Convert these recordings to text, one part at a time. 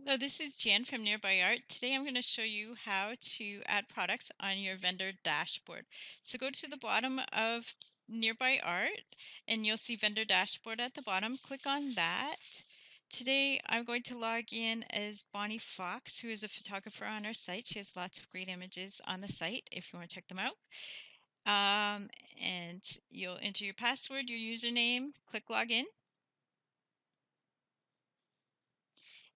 Hello, this is Jan from Nearby Art. Today I'm going to show you how to add products on your vendor dashboard. So go to the bottom of Nearby Art and you'll see vendor dashboard at the bottom. Click on that. Today I'm going to log in as Bonnie Fox, who is a photographer on our site. She has lots of great images on the site if you want to check them out. And you'll enter your password, your username, click login,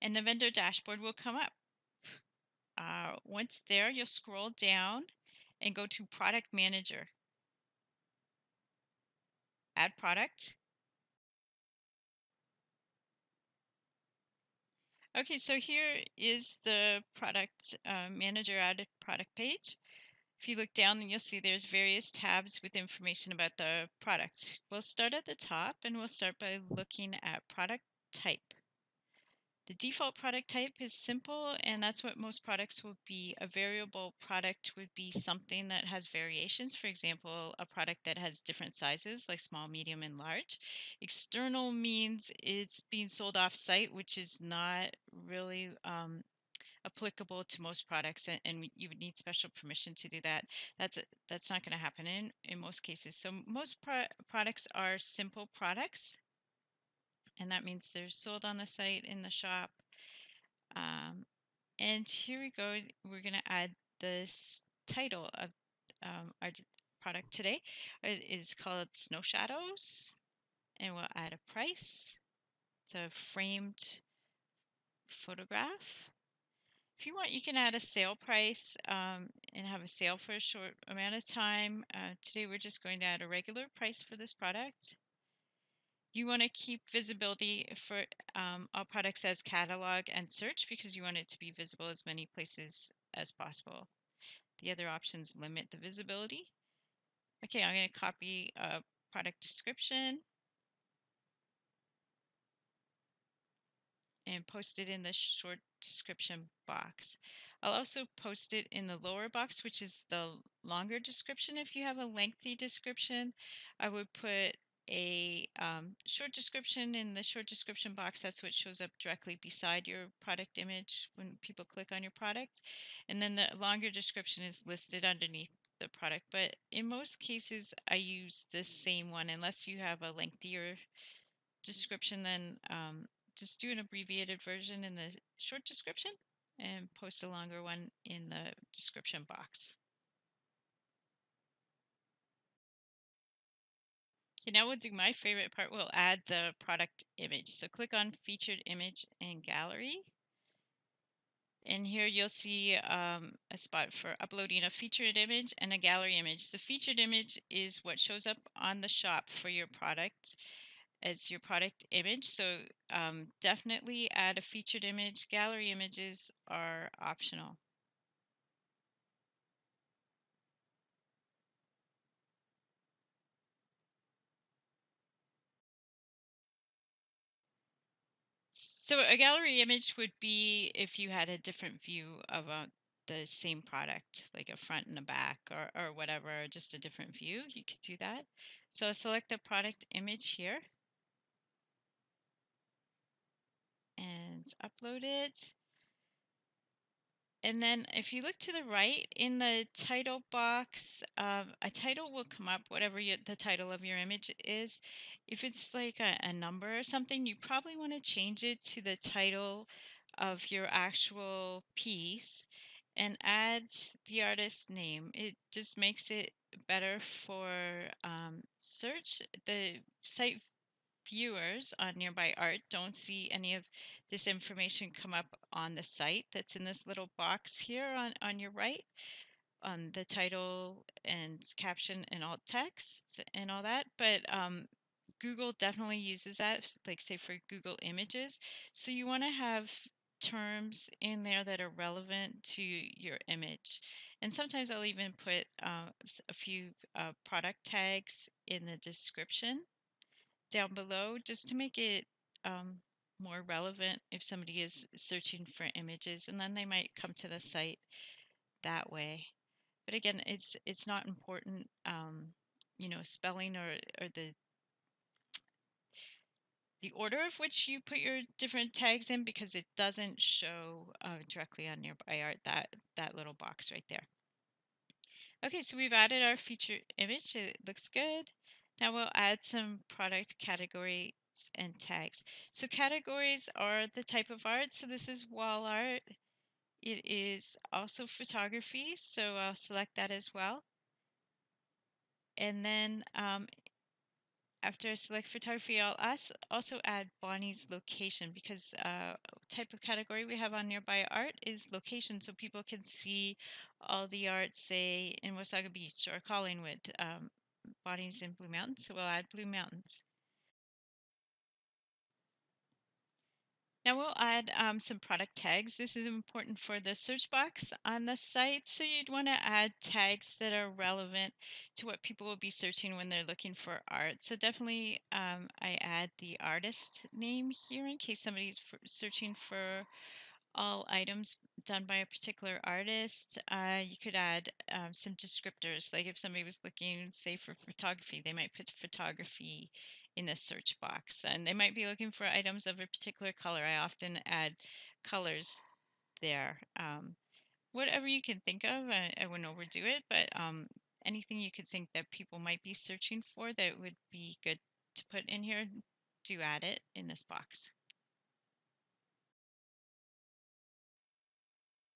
and the vendor dashboard will come up. Once there, you'll scroll down and go to Product Manager. Add product. Okay, so here is the Product Manager added product page. If you look down, then you'll see there's various tabs with information about the product. We'll start at the top and we'll start by looking at product type. The default product type is simple, and that's what most products will be. A variable product would be something that has variations. For example, a product that has different sizes, like small, medium, and large. External means it's being sold off-site, which is not really applicable to most products, and you would need special permission to do that. That's not going to happen in most cases. So most products are simple products, and that means they're sold on the site in the shop. And here we go. We're going to add this title of our product today. It is called Snow Shadows, and we'll add a price. It's a framed photograph. If you want, you can add a sale price and have a sale for a short amount of time. Today, we're just going to add a regular price for this product. You want to keep visibility for all products as catalog and search because you want it to be visible as many places as possible. The other options limit the visibility. Okay, I'm going to copy a product description and post it in the short description box. I'll also post it in the lower box, which is the longer description. If you have a lengthy description, I would put a short description in the short description box. That's what shows up directly beside your product image when people click on your product. And then the longer description is listed underneath the product. But in most cases, I use this same one unless you have a lengthier description, then just do an abbreviated version in the short description and post a longer one in the description box. Okay, now we'll do my favorite part. We'll add the product image. So click on Featured Image and Gallery. And here you'll see a spot for uploading a featured image and a gallery image. The featured image is what shows up on the shop for your product as your product image. So definitely add a featured image. Gallery images are optional. So a gallery image would be if you had a different view of the same product, like a front and a back or whatever, just a different view. You could do that. So select the product image here and upload it. And then if you look to the right in the title box, a title will come up, whatever the title of your image is. If it's like a number or something, you probably want to change it to the title of your actual piece and add the artist's name. It just makes it better for search. The site viewers on Nearby Art don't see any of this information come up on the site that's in this little box here on your right, on the title and caption and alt text and all that. But Google definitely uses that, like say for Google Images. So you want to have terms in there that are relevant to your image. And sometimes I'll even put a few product tags in the description down below just to make it more relevant if somebody is searching for images, and then they might come to the site that way. But again, it's not important, spelling or the the order of which you put your different tags in because it doesn't show directly on Nearby Art, that little box right there. Okay, so we've added our feature image. It looks good. Now we'll add some product categories and tags. So categories are the type of art. So this is wall art. It is also photography, so I'll select that as well. And then after I select photography, I'll also add Bonnie's location because type of category we have on Nearby Art is location, so people can see all the art, say in Wasaga Beach or Collingwood. Bonnie's in Blue Mountains, so we'll add Blue Mountains. Now we'll add some product tags. This is important for the search box on the site. So you'd want to add tags that are relevant to what people will be searching when they're looking for art. So definitely I add the artist name here in case somebody's searching for all items done by a particular artist. You could add some descriptors, like if somebody was looking, say, for photography, they might put photography in the search box, and they might be looking for items of a particular color. I often add colors there. Whatever you can think of, I wouldn't overdo it, but anything you could think that people might be searching for that would be good to put in here, do add it in this box.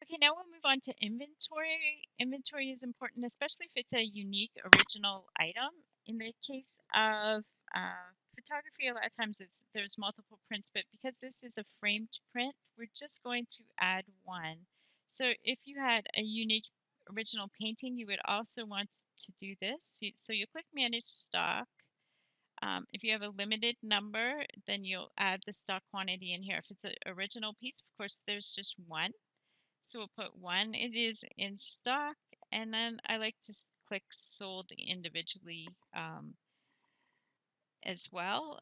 Okay, now we'll move on to inventory. Inventory is important, especially if it's a unique original item. In the case of photography, a lot of times there's multiple prints, but because this is a framed print, we're just going to add one. So if you had a unique original painting, you would also want to do this. So you click Manage Stock. If you have a limited number, then you'll add the stock quantity in here. If it's an original piece, of course, there's just one. So we'll put one, it is in stock, and then I like to click sold individually as well.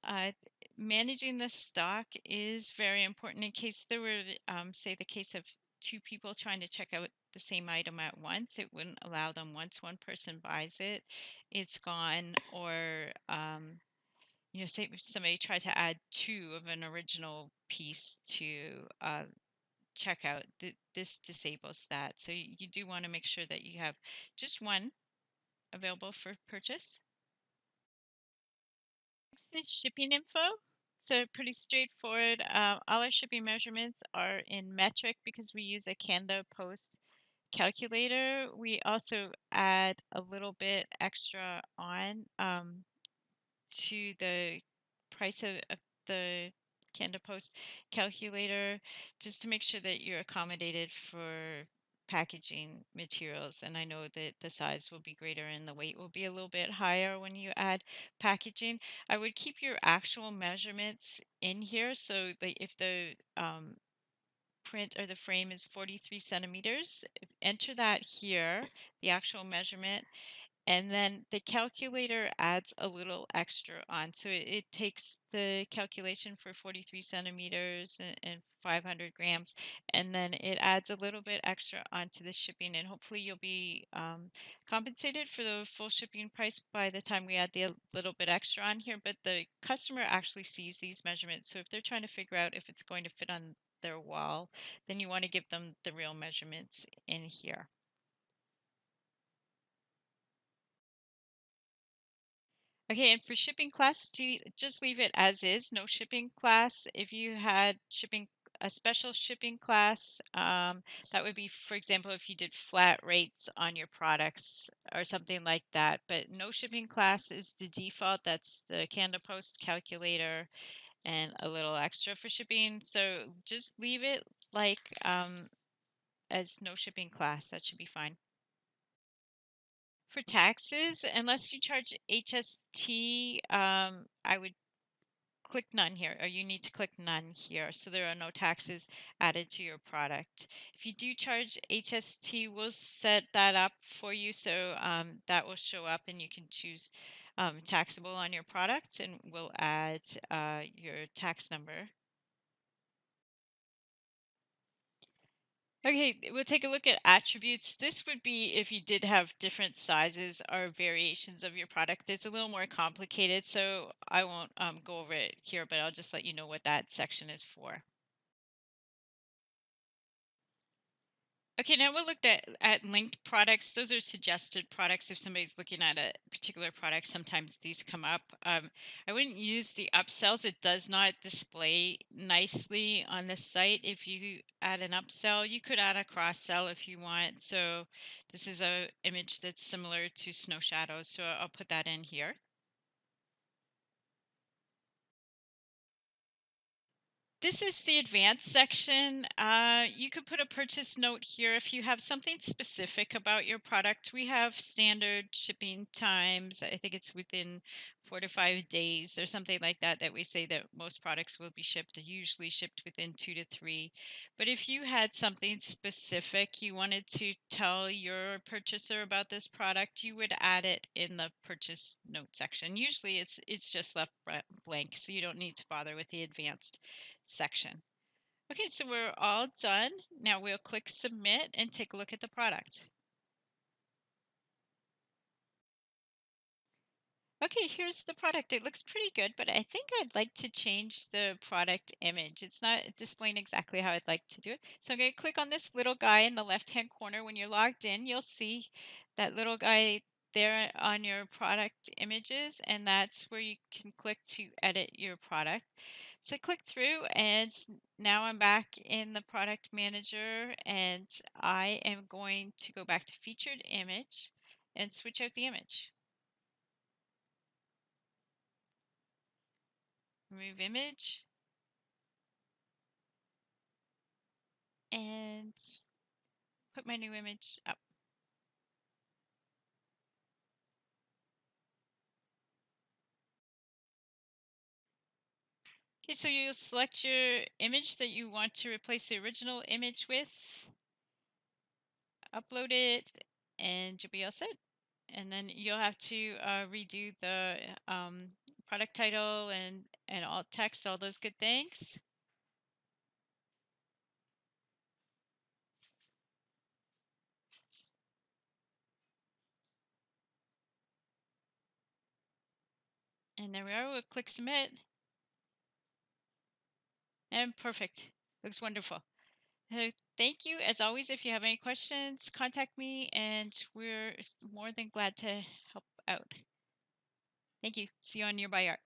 Managing the stock is very important in case there were, say, the case of two people trying to check out the same item at once. It wouldn't allow them once one person buys it, it's gone, or say if somebody tried to add two of an original piece to checkout, this disables that. So you do want to make sure that you have just one available for purchase. Next is shipping info. So pretty straightforward. All our shipping measurements are in metric because we use a Canada Post calculator. We also add a little bit extra on to the price of the Canada Post calculator just to make sure that you're accommodated for packaging materials. And I know that the size will be greater and the weight will be a little bit higher when you add packaging. I would keep your actual measurements in here. So if the print or the frame is 43 centimeters, enter that here, the actual measurement, and then the calculator adds a little extra on. So it takes the calculation for 43 centimeters and 500 grams, and then it adds a little bit extra onto the shipping. And hopefully you'll be compensated for the full shipping price by the time we add the little bit extra on here. But the customer actually sees these measurements. So if they're trying to figure out if it's going to fit on their wall, then you want to give them the real measurements in here. Okay, and for shipping class, just leave it as is, no shipping class. If you had a special shipping class, that would be, for example, if you did flat rates on your products or something like that. But no shipping class is the default. That's the Canada Post calculator and a little extra for shipping. So just leave it like as no shipping class. That should be fine. For taxes, unless you charge HST, I would click none here, or you need to click none here. So there are no taxes added to your product. If you do charge HST, we'll set that up for you. So that will show up and you can choose taxable on your product, and we'll add your tax number. Okay, we'll take a look at attributes. This would be if you did have different sizes or variations of your product. It's a little more complicated, so I won't go over it here, but I'll just let you know what that section is for. Okay, now we'll look at linked products. Those are suggested products. If somebody's looking at a particular product, sometimes these come up. I wouldn't use the upsells. It does not display nicely on the site. If you add an upsell, you could add a cross sell if you want. So this is a image that's similar to snow shadows. So I'll put that in here. This is the advanced section. You could put a purchase note here if you have something specific about your product. We have standard shipping times. I think it's within 4 to 5 days or something like that, that we say that most products will be shipped, usually shipped within 2 to 3. But if you had something specific you wanted to tell your purchaser about this product, you would add it in the purchase note section. Usually it's just left blank, so you don't need to bother with the advanced section. Okay, so we're all done. Now we'll click submit and take a look at the product. Okay, here's the product. It looks pretty good, but I think I'd like to change the product image. It's not displaying exactly how I'd like to do it. So I'm going to click on this little guy in the left-hand corner. When you're logged in, you'll see that little guy there on your product images, and that's where you can click to edit your product. So click through, and now I'm back in the product manager, and I am going to go back to featured image and switch out the image. Remove image and put my new image up. Okay, so you'll select your image that you want to replace the original image with, upload it, and you'll be all set. And then you'll have to redo the product title and alt text, all those good things. And there we are. We'll click submit. And perfect. Looks wonderful. Thank you. As always, if you have any questions, contact me and we're more than glad to help out. Thank you. See you on Nearby Art.